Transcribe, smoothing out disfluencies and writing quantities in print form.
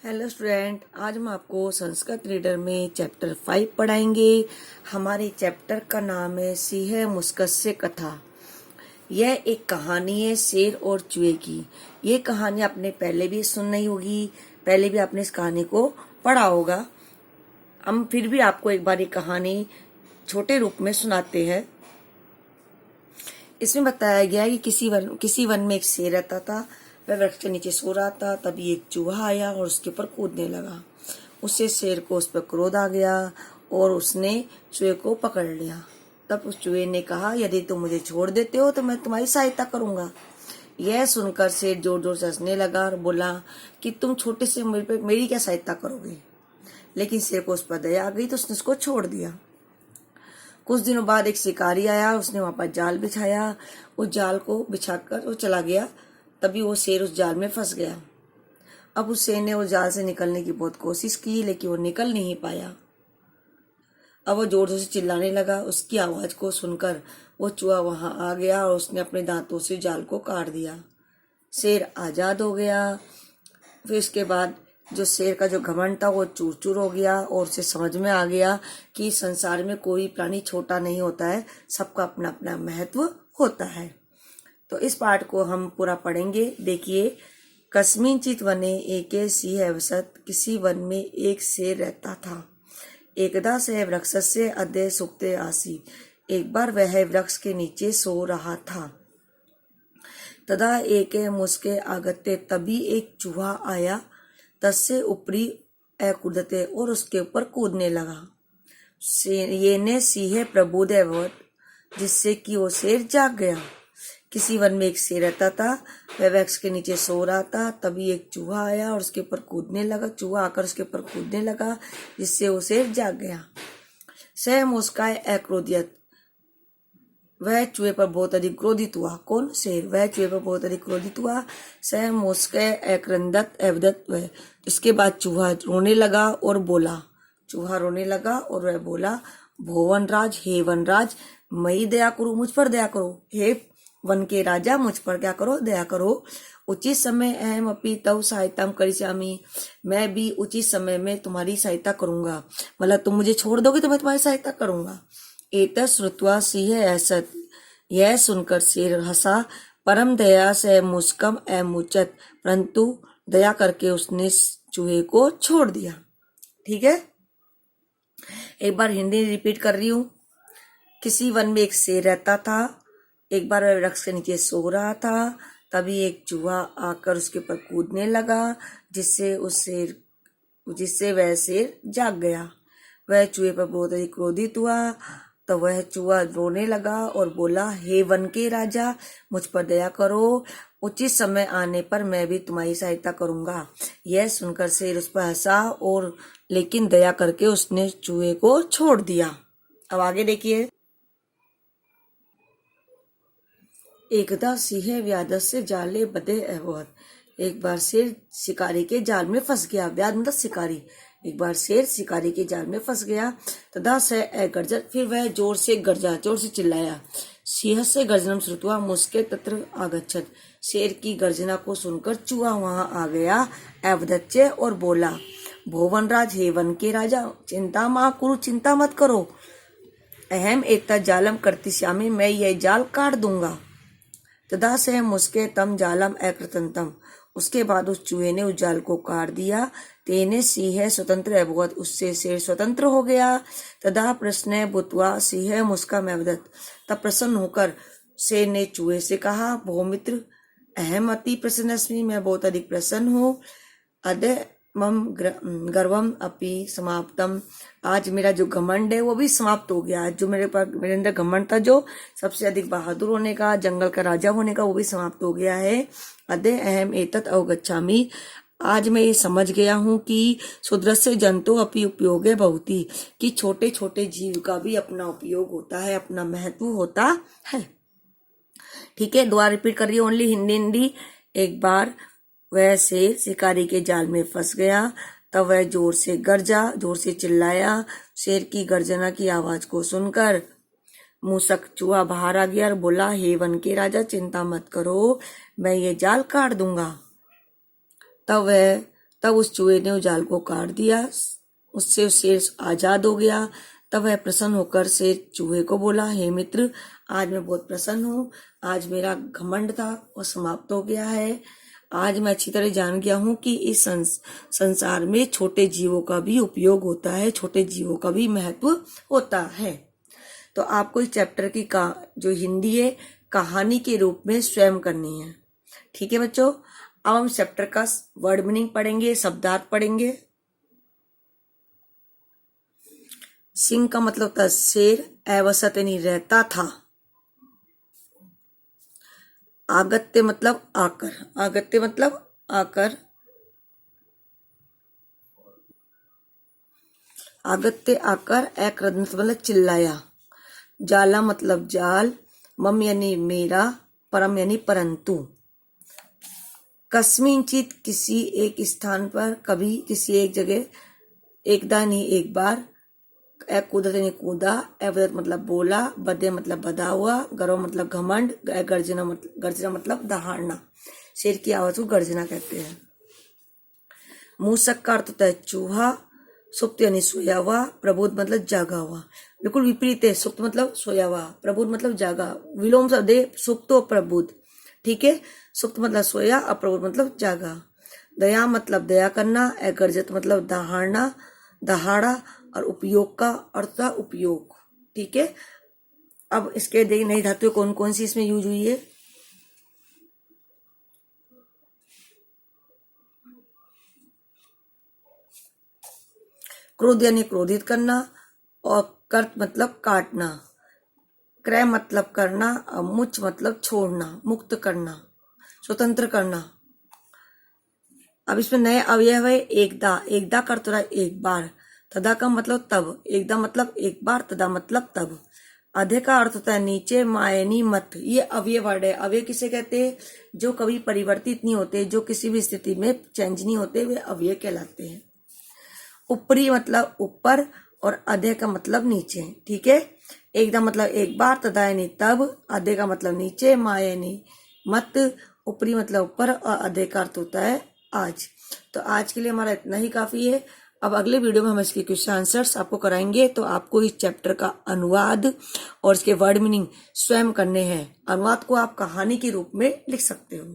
Hello student, आज हम आपको संस्कृत रीडर में चैप्टर 5 पढ़ाएंगे। हमारे चैप्टर का नाम है सिंह मुस्कस्य कथा। यह एक कहानी है शेर और चूहे की। ये कहानी आपने पहले भी सुनी होगी, पहले भी आपने इस कहानी को पढ़ा होगा। हम फिर भी आपको एक बार ये कहानी छोटे रूप में सुनाते हैं। इसमें बताया गया है कि किसी वन में एक शेर रहता था। वह वृक्ष के नीचे सो रहा था। तभी एक चूहा आया और उसके ऊपर कूदने लगा। उससे शेर को उस पर क्रोध आ गया और उसने चूहे को पकड़ लिया। तब उस चूहे ने कहा, यदि तुम मुझे छोड़ देते हो तो मैं तुम्हारी सहायता करूंगा। यह सुनकर शेर जोर जोर से हंसने लगा और बोला कि तुम छोटे से मेरी क्या सहायता करोगे। लेकिन शेर को उस पर दया आ गई तो उसने उसको छोड़ दिया। कुछ दिनों बाद एक शिकारी आया। उसने वहां पर जाल बिछाया। उस जाल को बिछाकर वो चला गया। तभी वो शेर उस जाल में फंस गया। अब उस शेर ने उस जाल से निकलने की बहुत कोशिश की, लेकिन वो निकल नहीं पाया। अब वो जोर जोर से चिल्लाने लगा। उसकी आवाज को सुनकर वो चूहा वहां आ गया और उसने अपने दांतों से जाल को काट दिया। शेर आजाद हो गया। फिर उसके बाद जो शेर का जो घमंड था वो चूर चूर हो गया और उसे समझ में आ गया कि संसार में कोई प्राणी छोटा नहीं होता है, सबका अपना अपना महत्व होता है। तो इस पाठ को हम पूरा पढ़ेंगे। देखिए, कस्मिंचित वने एके सिंह वसत। किसी वन में एक शेर रहता था। एकदा सह वृक्षस्य अद्य सुप्ते आसी। एक बार वह वृक्ष के नीचे सो रहा था। तदा एके मुस्के आगत्य। तभी एक चूहा आया। तस्से ऊपरी अकूदते। और उसके ऊपर कूदने लगा। ये ने सिंह प्रबुद्ध अभवत। जिससे कि वो शेर जाग गया। किसी वन में एक शेर रहता था। वह वृक्ष के नीचे सो रहा था। तभी एक चूहा आया और उसके ऊपर कूदने लगा। चूहा आकर उसके ऊपर कूदने लगा, जिससे वो शेर जाग गया। सह मुस्काए अक्रोधियत। वह चूहे पर बहुत अधिक क्रोधित हुआ। कौन? शेर। वह चूहे पर बहुत अधिक क्रोधित हुआ। सह मुस्काए अक्रंदत अवदत। वह इसके बाद चूहा रोने लगा और बोला। चूहा रोने लगा और वह बोला, भुवनराज, हे वनराज, मई दया करो, मुझ पर दया करो। हे वन के राजा, मुझ पर क्या करो, दया करो। उचित समय अहम अपि तव सहायता करिष्यामि। मैं भी उचित समय में तुम्हारी सहायता करूंगा। मतलब तुम मुझे छोड़ दोगे तो मैं तुम्हारी सहायता करूंगा। एतत् श्रुत्वा सिंह ऐसत। यह सुनकर शेर हंसा। परम दया से मुस्कम अमुचत। परंतु दया करके उसने चूहे को छोड़ दिया। ठीक है, एक बार हिंदी रिपीट कर रही हूं। किसी वन में एक शेर रहता था। एक बार वह वृक्ष के नीचे सो रहा था। तभी एक चूहा आकर उसके ऊपर कूदने लगा, जिससे वह शेर जाग गया। वह चूहे पर बहुत अधिक क्रोधित हुआ। तो वह चूहा रोने लगा और बोला, हे वन के राजा, मुझ पर दया करो। उचित समय आने पर मैं भी तुम्हारी सहायता करूंगा। यह सुनकर शेर उस पर हंसा और लेकिन दया करके उसने चूहे को छोड़ दिया। अब आगे देखिए। एकदा सिंह व्याधस्य जाले बदे अभवत। एक बार शेर शिकारी के जाल में फंस गया। व्याध मतलब शिकारी। एक बार शेर शिकारी के जाल में फंस गया। तदा से अगर्जत। फिर वह जोर से गरजा, जोर से चिल्लाया। सिंह से गर्जनम श्रुत्वा मुस्के तत्र आगच्छत। शेर की गर्जना को सुनकर चूहा वहां आ गया। अवदच्य और बोला, भुवनराज, हे वन के राजा, चिंता मा कुरु, चिंता मत करो। अहम एता जालम कर्तिष्यामि। मैं यह जाल काट दूंगा। तदा से मुस्के तम जालम अकृतंतम। उसके बाद उस चूहे ने उस जाल को काट दिया। तेने सिंह स्वतंत्र अभवत। उससे शेर स्वतंत्र हो गया। तदा प्रश्न भूत्वा सिंह मुस्का अवदत। तब प्रसन्न होकर शेर ने चूहे से कहा, भौमित्र, अहम अति प्रसन्नस्मि। मैं बहुत अधिक प्रसन्न हूँ। अद्य मम गर्वम अपि समाप्तम। आज मेरा जो घमंड है वो भी समाप्त हो गया। आज जो मेरे अंदर घमंड था, जो सबसे अधिक बहादुर होने का, जंगल का राजा होने का, वो भी समाप्त हो गया है। अद्य अहम एतत् अवगच्छामि। आज मैं ये समझ गया हूँ कि क्षुद्रस्य जंतु अपि उपयोगे बहुति। कि छोटे छोटे जीव का भी अपना उपयोग होता है, अपना महत्व होता है। ठीक है, दोबारा रिपीट कर रही हूँ, ओनली हिंदी। एक बार वह शेर शिकारी के जाल में फंस गया। तब वह जोर से गरजा, जोर से चिल्लाया। शेर की गर्जना की आवाज को सुनकर मूसक चूहा बाहर आ गया और बोला, हे वन के राजा, चिंता मत करो, मैं ये जाल काट दूंगा। तब वह तब उस चूहे ने उस जाल को काट दिया, उससे शेर आजाद हो गया। तब वह प्रसन्न होकर शेर चूहे को बोला, हे मित्र, आज मैं बहुत प्रसन्न हूँ, आज मेरा घमंड था वो समाप्त हो गया है। आज मैं अच्छी तरह जान गया हूँ कि इस संसार में छोटे जीवों का भी उपयोग होता है, छोटे जीवों का भी महत्व होता है। तो आपको इस चैप्टर की जो हिंदी है कहानी के रूप में स्वयं करनी है। ठीक है बच्चों, अब हम चैप्टर का वर्ड मीनिंग पढ़ेंगे, शब्दार्थ पढ़ेंगे। सिंह का मतलब होता है शेर, अवसत यानी रहता था। आगत्य मतलब आकर, आगत्य मतलब आकर, आगत्य आकर, अक्रद मतलब चिल्लाया। जाला मतलब जाल, मम यानी मेरा, परम यानी परंतु। कस्मिंचित किसी एक स्थान पर, कभी किसी एक जगह, एकदा नहीं एक बार, कूदत यानी कूदा, अवदत मतलब बोला, बदे मतलब बदा हुआ, गर्व मतलब घमंड, गर्जना मतलब दहाड़ना। शेर की आवाज को गर्जना कहते हैं। मूसक का अर्थ होता है चूहा, सुप्त यानी सोया हुआ, प्रबुद्ध मतलब जागा हुआ। बिल्कुल विपरीत है, सुप्त मतलब सोया हुआ, प्रबुद्ध मतलब जागा, विलोम शब्द है सुप्तो प्रबुद्ध। ठीक है, सुप्त मतलब सोया, अप्रबुद्ध मतलब जागा। दया मतलब दया करना, गर्जत मतलब दहाड़ना, दहाड़ा, और उपयोग का अर्थ था उपयोग। ठीक है, अब इसके देखिए नई धातु कौन कौन सी इसमें यूज हुई है। क्रोध यानी क्रोधित करना, और कर्त मतलब काटना, क्रय मतलब करना, और मुच मतलब छोड़ना, मुक्त करना, स्वतंत्र करना। अब इसमें नए अवयव है एकदा, एकदा का अर्थ एक बार, तदा का मतलब तब, एकदा मतलब एक बार, तदा मतलब तब। अधे का अर्थ होता है नीचे, मायनी मत, ये अव्यय वर्ड है। अव्यय किसे कहते हैं? जो कभी परिवर्तित नहीं होते, जो किसी भी स्थिति में चेंज नहीं होते, वे अव्यय कहलाते हैं। ऊपरी मतलब ऊपर, और अधे का मतलब नीचे। ठीक है, एकदम मतलब एक बार, तदा यानी तब, अधे का मतलब नीचे, मा यानी मत, ऊपरी मतलब ऊपर, और अधे का अर्थ होता है आज। तो आज के लिए हमारा इतना ही काफी है। अब अगले वीडियो में हम इसके क्वेश्चन आंसर्स आपको कराएंगे। तो आपको इस चैप्टर का अनुवाद और इसके वर्ड मीनिंग स्वयं करने हैं। अनुवाद को आप कहानी के रूप में लिख सकते हो।